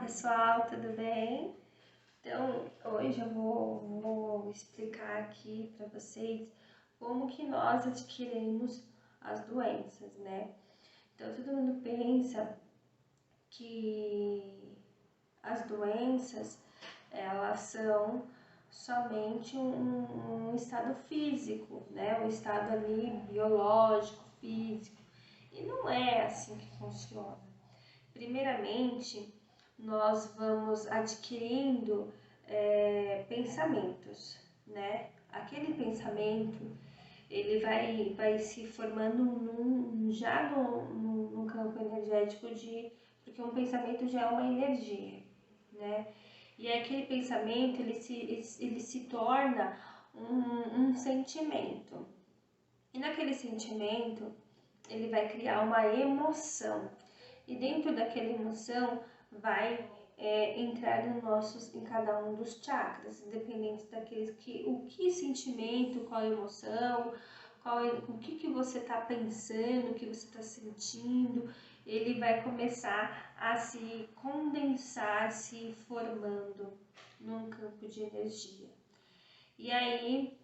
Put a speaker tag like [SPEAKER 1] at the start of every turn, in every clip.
[SPEAKER 1] pessoal, tudo bem? Então, hoje eu vou explicar aqui para vocês como que nós adquirimos as doenças, né? Então, todo mundo pensa que as doenças, elas são somente um estado físico, né? Um estado ali biológico, físico. E não é assim que funciona. Primeiramente, nós vamos adquirindo pensamentos, né? Aquele pensamento, ele vai se formando já no campo energético porque um pensamento já é uma energia, né? E aquele pensamento, ele se torna um sentimento. E naquele sentimento, ele vai criar uma emoção. E dentro daquela emoção vai entrar em cada um dos chakras, independente daqueles o que sentimento, qual emoção, o que você está pensando, o que você está sentindo, ele vai começar a se condensar, se formando num campo de energia. E aí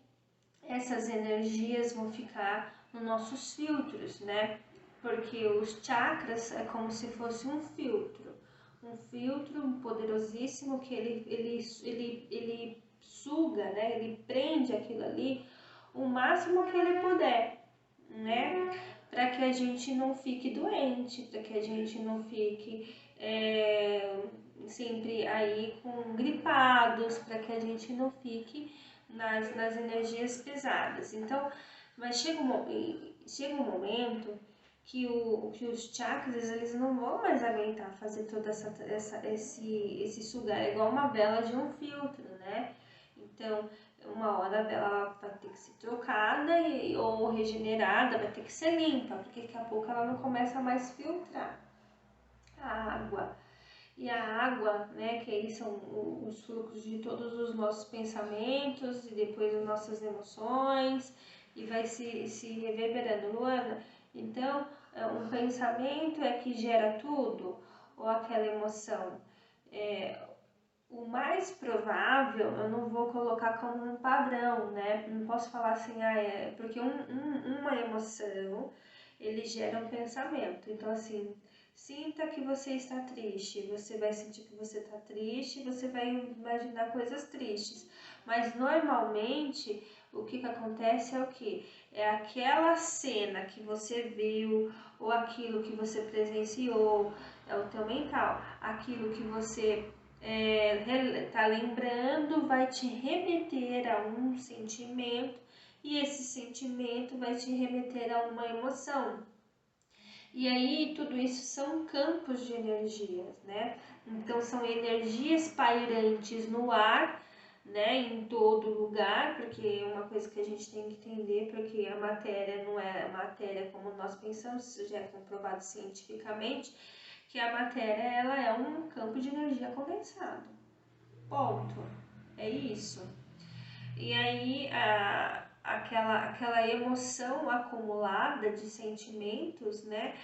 [SPEAKER 1] essas energias vão ficar nos nossos filtros, né? Porque os chakras é como se fosse um filtro poderosíssimo que ele suga, né? Ele prende aquilo ali o máximo que ele puder, né? Para que a gente não fique doente, para que a gente não fique sempre aí com gripados, para que a gente não fique nas energias pesadas. Então, mas chega um momento que os chakras eles não vão mais aguentar fazer toda esse sugar, é igual uma vela de um filtro, né? Então, uma hora a vela vai ter que ser trocada ou regenerada, vai ter que ser limpa, porque daqui a pouco ela não começa mais a filtrar a água. E a água, né, que aí são os fluxos de todos os nossos pensamentos e depois as nossas emoções, e vai se reverberando. Luana, então, um pensamento é que gera tudo, ou aquela emoção? O mais provável, eu não vou colocar como um padrão, né? Não posso falar assim, porque uma emoção, ele gera um pensamento. Então, assim, sinta que você está triste, você vai sentir que você está triste, você vai imaginar coisas tristes. Mas, normalmente, o que acontece é o quê? É aquela cena que você viu, ou aquilo que você presenciou, é o teu mental. Aquilo que você tá lembrando vai te remeter a um sentimento e esse sentimento vai te remeter a uma emoção. E aí tudo isso são campos de energias, né? Então são energias pairantes no ar, né, em todo lugar, porque é uma coisa que a gente tem que entender, porque a matéria não é matéria como nós pensamos, isso já é comprovado cientificamente, que a matéria ela é um campo de energia condensado. Ponto. É isso. E aí aquela emoção acumulada de sentimentos, né?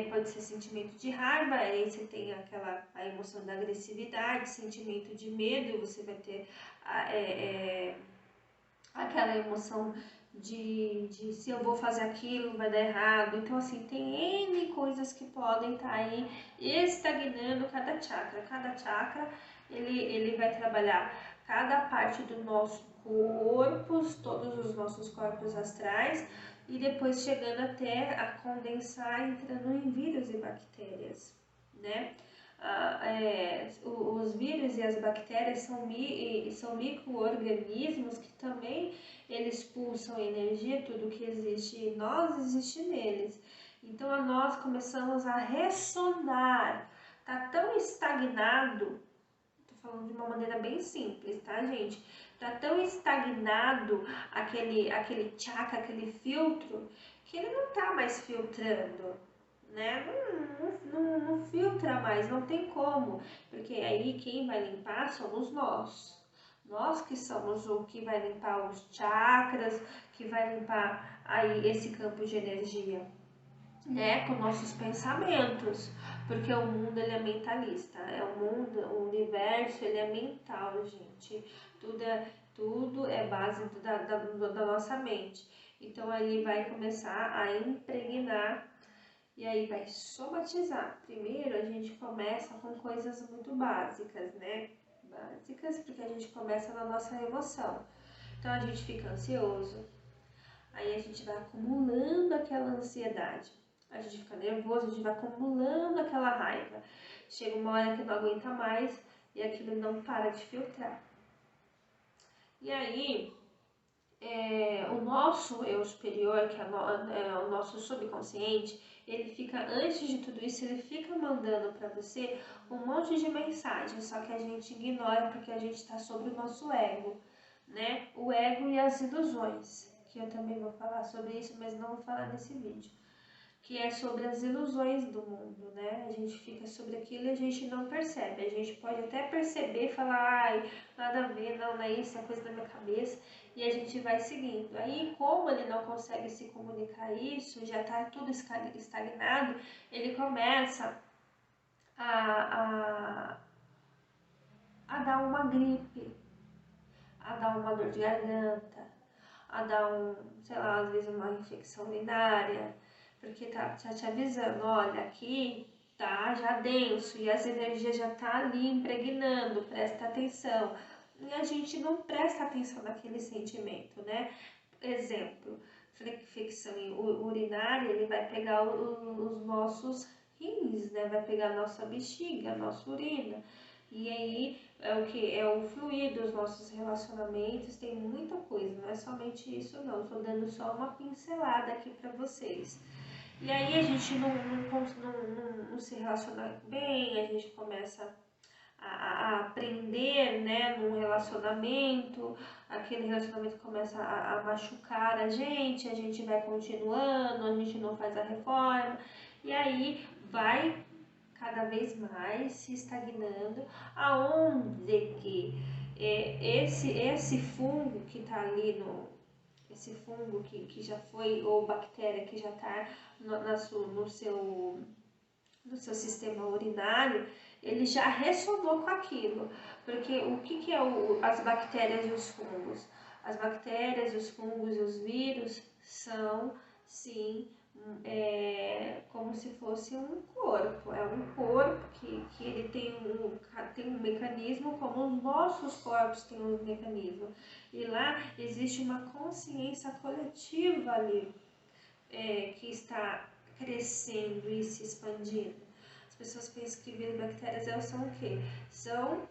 [SPEAKER 1] Pode ser sentimento de raiva, aí você tem a emoção da agressividade, sentimento de medo, você vai ter aquela emoção de se eu vou fazer aquilo vai dar errado. Então, assim, tem N coisas que podem estar aí estagnando cada chakra. Cada chakra, ele vai trabalhar cada parte do nosso corpo, todos os nossos corpos astrais, e depois chegando até a condensar, entrando em vírus e bactérias, né? Os vírus e as bactérias são micro-organismos que também eles expulsam energia, tudo que existe em nós existe neles. Então nós começamos a ressonar, tá tão estagnado, tô falando de uma maneira bem simples, tá, gente? Tá tão estagnado aquele chakra, aquele filtro, que ele não tá mais filtrando, né? Não filtra mais, não tem como, porque aí quem vai limpar somos nós. Nós que somos o que vai limpar os chakras, que vai limpar aí esse campo de energia, né? Com nossos pensamentos, porque o mundo ele é mentalista, o universo ele é mental, gente. Tudo é base da nossa mente. Então ele vai começar a impregnar e aí vai somatizar. Primeiro a gente começa com coisas muito básicas, né? Básicas porque a gente começa na nossa emoção. Então a gente fica ansioso, aí a gente vai acumulando aquela ansiedade. A gente fica nervoso, a gente vai acumulando aquela raiva. Chega uma hora que não aguenta mais e aquilo não para de filtrar. E aí, o nosso eu superior, que é o nosso subconsciente, ele fica, antes de tudo isso, ele fica mandando para você um monte de mensagem, só que a gente ignora porque a gente está sobre o nosso ego, né? O ego e as ilusões, que eu também vou falar sobre isso, mas não vou falar nesse vídeo. Que é sobre as ilusões do mundo, né? A gente fica sobre aquilo e a gente não percebe. A gente pode até perceber e falar, ai, nada a ver, não é isso, é coisa da minha cabeça, e a gente vai seguindo. Aí, como ele não consegue se comunicar isso, já tá tudo estagnado, ele começa a, a dar uma gripe, a dar uma dor de garganta, a dar sei lá, às vezes uma infecção urinária, porque tá te avisando, olha, aqui tá já denso e as energias já tá ali impregnando, presta atenção. E a gente não presta atenção naquele sentimento, né? Exemplo, infecção urinária, ele vai pegar os nossos rins, né? Vai pegar a nossa bexiga, a nossa urina. E aí é o que? É o fluir dos nossos relacionamentos, tem muita coisa, não é somente isso não, estou dando só uma pincelada aqui para vocês. E aí a gente não se relaciona bem, a gente começa a aprender, né, num relacionamento, aquele relacionamento começa a machucar a gente vai continuando, a gente não faz a reforma, e aí vai cada vez mais se estagnando, aonde que esse fungo que está ali esse fungo que já foi, ou bactéria que já está no seu sistema urinário, ele já ressonou com aquilo. Porque o que é as bactérias e os fungos? As bactérias, os fungos e os vírus são, sim, como se fosse um corpo. É um corpo que ele tem um mecanismo como os nossos corpos têm um mecanismo. E lá existe uma consciência coletiva ali, que está crescendo e se expandindo. As pessoas pensam que vírus e bactérias são o quê? São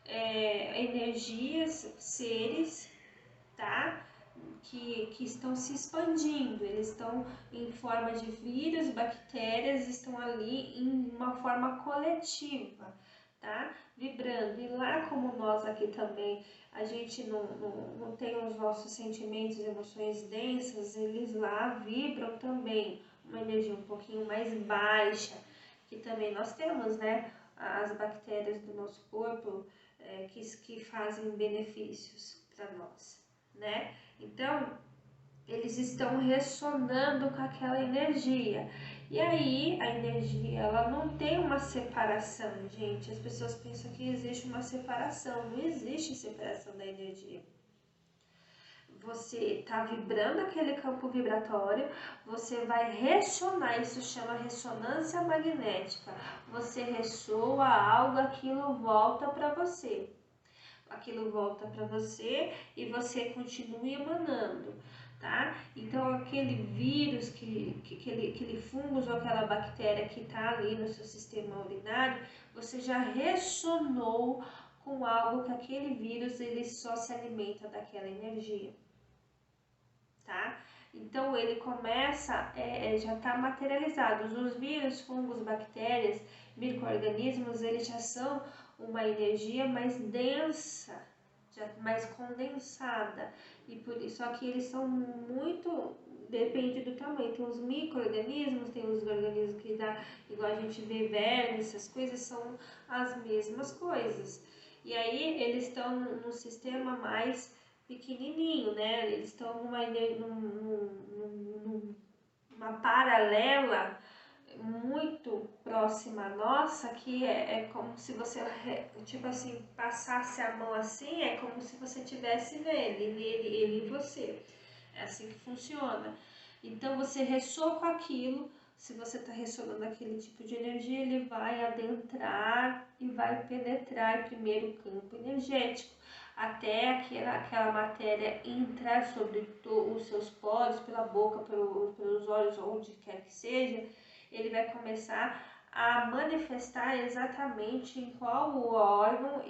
[SPEAKER 1] energias, seres, tá? Que estão se expandindo, eles estão em forma de vírus, bactérias, estão ali em uma forma coletiva, tá? Vibrando. E lá, como nós aqui também, a gente não tem os nossos sentimentos, emoções densas, eles lá vibram também, uma energia um pouquinho mais baixa, que também nós temos, né? As bactérias do nosso corpo que fazem benefícios para nós, né? Então, eles estão ressonando com aquela energia. E aí, a energia, ela não tem uma separação, gente. As pessoas pensam que existe uma separação. Não existe separação da energia. Você está vibrando aquele campo vibratório, você vai ressonar, isso chama ressonância magnética. Você ressoa algo, aquilo volta para você. Aquilo volta para você e você continua emanando, tá? Então aquele vírus, aquele fungo ou aquela bactéria que está ali no seu sistema urinário, você já ressonou com algo que aquele vírus ele só se alimenta daquela energia, tá? Então ele começa, já está materializado. Os vírus, fungos, bactérias, micro-organismos, eles já são uma energia mais densa, já mais condensada. E por isso, só que eles são muito, depende do tamanho. Tem os micro-organismos, tem os organismos que dá, igual a gente vê vermes, essas coisas são as mesmas coisas. E aí eles estão no sistema mais pequenininho, né? Eles estão numa paralela muito próxima nossa, que é como se você, tipo assim, passasse a mão assim, é como se você tivesse ele e você. É assim que funciona. Então você ressoa com aquilo, se você está ressonando aquele tipo de energia, ele vai adentrar e vai penetrar primeiro o campo energético, até aquela matéria entrar sobre os seus poros, pela boca, pelos olhos, onde quer que seja, ele vai começar a manifestar exatamente em qual órgão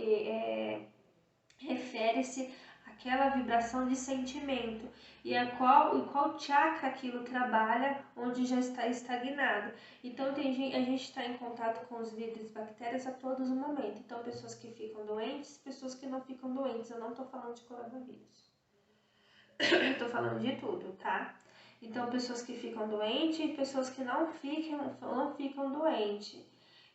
[SPEAKER 1] refere-se aquela vibração de sentimento e qual chakra aquilo trabalha, onde já está estagnado. Então a gente está em contato com os vírus e bactérias a todos os momentos. Então pessoas que ficam doentes, pessoas que não ficam doentes. Eu não estou falando de coronavírus. Eu estou falando de tudo, tá? Então pessoas que ficam doentes e pessoas que não ficam doentes.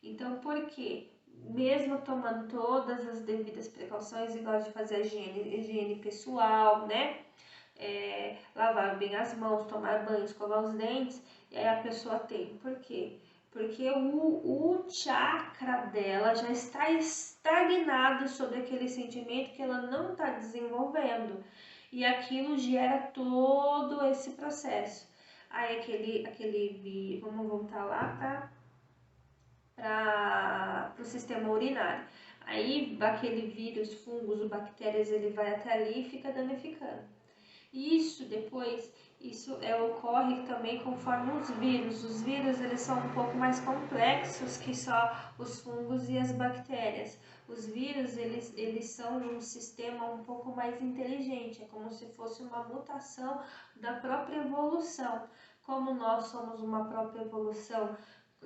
[SPEAKER 1] Então por quê? Mesmo tomando todas as devidas precauções, igual de fazer a higiene pessoal, né? Lavar bem as mãos, tomar banho, escovar os dentes, e aí a pessoa tem. Por quê? Porque o chakra dela já está estagnado sobre aquele sentimento que ela não está desenvolvendo. E aquilo gera todo esse processo. Aí vamos voltar lá para o sistema urinário. Aí aquele vírus, fungos, bactérias, ele vai até ali e fica danificando. Isso depois, ocorre também conforme os vírus. Os vírus eles são um pouco mais complexos que só os fungos e as bactérias. Os vírus eles são um sistema um pouco mais inteligente, é como se fosse uma mutação da própria evolução. Como nós somos uma própria evolução,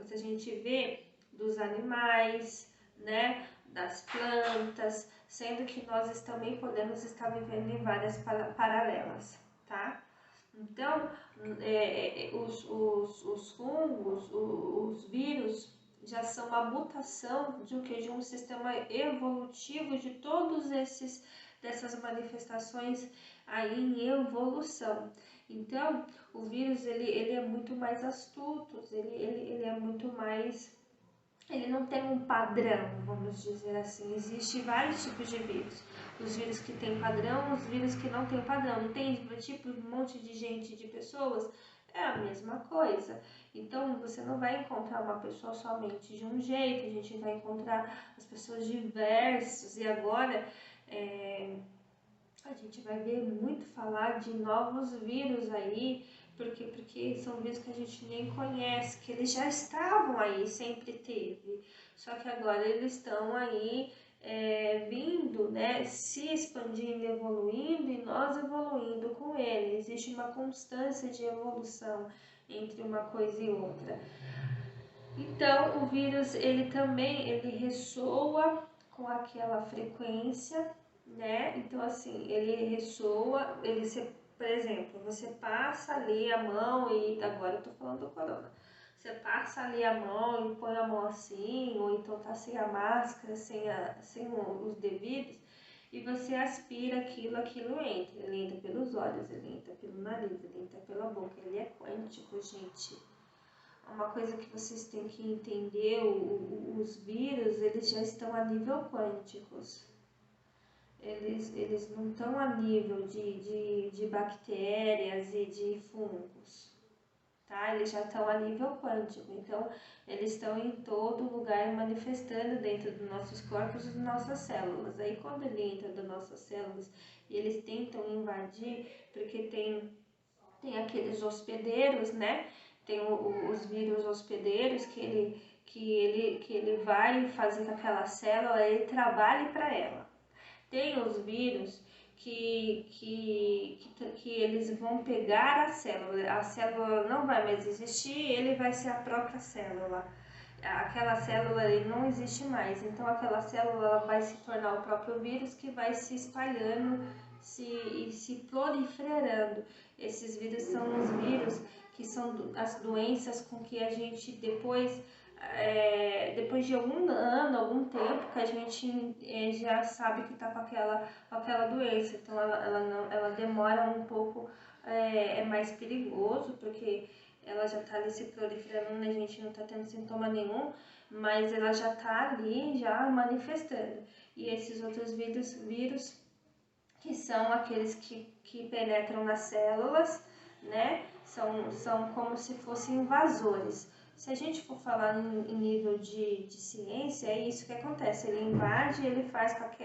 [SPEAKER 1] se a gente vê dos animais, né, das plantas, sendo que nós também podemos estar vivendo em várias paralelas, tá? Então, os fungos, os vírus, já são uma mutação de um sistema evolutivo de todos dessas manifestações aí em evolução. Então, o vírus ele é muito mais astuto, ele é muito mais, ele não tem um padrão, vamos dizer assim. Existem vários tipos de vírus. Os vírus que têm padrão, os vírus que não têm padrão. Não tem tipo um monte de gente, de pessoas? É a mesma coisa. Então você não vai encontrar uma pessoa somente de um jeito, a gente vai encontrar as pessoas diversas. E agora a gente vai ver muito falar de novos vírus aí, porque são vírus que a gente nem conhece, que eles já estavam aí, sempre teve, só que agora eles estão aí vindo, né, se expandindo, evoluindo e nós evoluindo com ele. Existe uma constância de evolução entre uma coisa e outra. Então o vírus ele ressoa com aquela frequência, né? Então assim, ele ressoa, por exemplo, você passa ali a mão e agora eu tô falando do corona. Você passa ali a mão e põe a mão assim, ou então tá sem a máscara, sem os devidos, e você aspira aquilo entra. Ele entra pelos olhos, ele entra pelo nariz, ele entra pela boca, ele é quântico, gente. Uma coisa que vocês têm que entender, os vírus, eles já estão a nível quânticos. Eles não estão a nível de bactérias e de fungos, tá? Eles já estão a nível quântico, então eles estão em todo lugar manifestando dentro dos nossos corpos e das nossas células. Aí quando ele entra das nossas células e eles tentam invadir, porque tem aqueles hospedeiros, né? Tem os vírus hospedeiros que ele vai fazer com aquela célula, ele trabalha para ela. Tem os vírus que eles vão pegar a célula não vai mais existir, ele vai ser a própria célula. Aquela célula ele não existe mais, então aquela célula ela vai se tornar o próprio vírus que vai se espalhando e se proliferando. Esses vírus são os vírus que são as doenças com que a gente depois de algum ano, algum tempo que a gente já sabe que está com aquela doença. Então ela demora um pouco, é mais perigoso porque ela já tá ali se proliferando, né? A gente não tá tendo sintoma nenhum, mas ela já tá ali, já manifestando. E esses outros vírus que são aqueles que penetram nas células, né? São como se fossem invasores. Se a gente for falar em nível de ciência, é isso que acontece. Ele invade, ele faz com que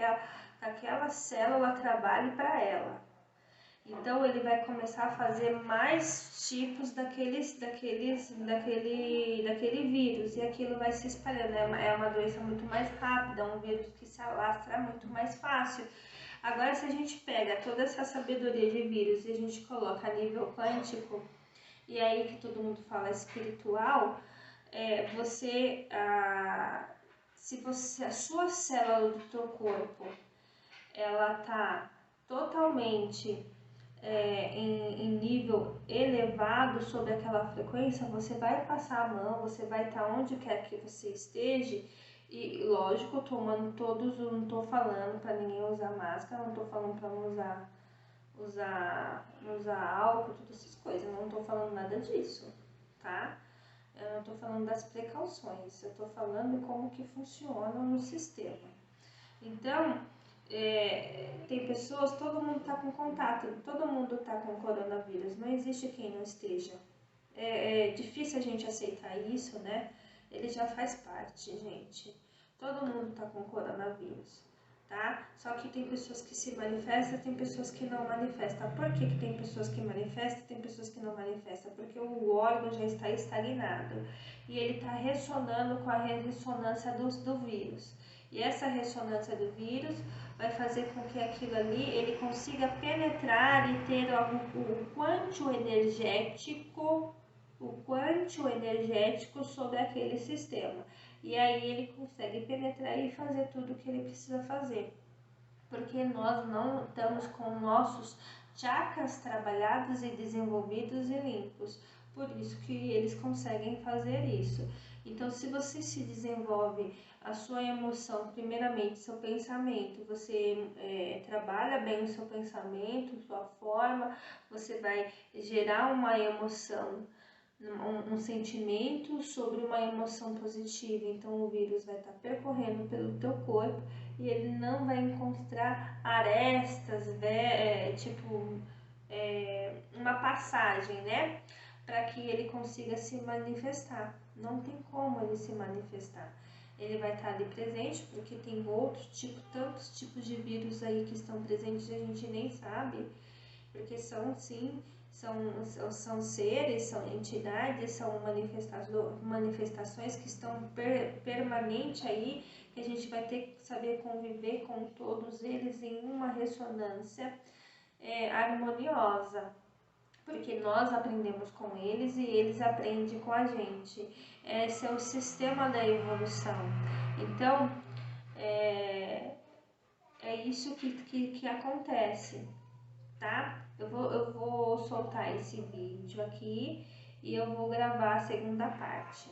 [SPEAKER 1] aquela célula trabalhe para ela. Então ele vai começar a fazer mais tipos daquele vírus e aquilo vai se espalhando. É uma doença muito mais rápida, um vírus que se alastra muito mais fácil. Agora, se a gente pega toda essa sabedoria de vírus e a gente coloca a nível quântico, e aí que todo mundo fala espiritual, se a sua célula do teu corpo, ela tá totalmente em nível elevado sobre aquela frequência, você vai passar a mão, você vai estar onde quer que você esteja. E lógico, tomando todos, eu não tô falando para ninguém usar máscara, não tô falando para não usar álcool, todas essas coisas, não tô falando nada disso, tá? Eu não tô falando das precauções, eu tô falando como que funciona no sistema. Então, tem pessoas, todo mundo tá com contato, todo mundo tá com coronavírus, não existe quem não esteja. É difícil a gente aceitar isso, né? Ele já faz parte, gente. Todo mundo tá com coronavírus, tá? Só que tem pessoas que se manifestam, tem pessoas que não manifestam. Por que tem pessoas que manifestam e tem pessoas que não manifestam? Porque o órgão já está estagnado e ele está ressonando com a ressonância do vírus. E essa ressonância do vírus vai fazer com que aquilo ali ele consiga penetrar e ter o quanto energético sobre aquele sistema. E aí ele consegue penetrar e fazer tudo o que ele precisa fazer. Porque nós não estamos com nossos chakras trabalhados e desenvolvidos e limpos. Por isso que eles conseguem fazer isso. Então, se você se desenvolve a sua emoção, primeiramente seu pensamento, você trabalha bem o seu pensamento, sua forma, você vai gerar uma emoção, um sentimento sobre uma emoção positiva. Então o vírus vai estar percorrendo pelo teu corpo e ele não vai encontrar arestas, uma passagem, né? Para que ele consiga se manifestar. Não tem como ele se manifestar. Ele vai estar ali presente, porque tem tantos tipos de vírus aí que estão presentes e a gente nem sabe, porque são seres, são entidades, são manifestações que estão permanente aí, que a gente vai ter que saber conviver com todos eles em uma ressonância harmoniosa, porque nós aprendemos com eles e eles aprendem com a gente. Esse é o sistema da evolução. Então, é isso que acontece, tá? Eu vou soltar esse vídeo aqui e eu vou gravar a segunda parte.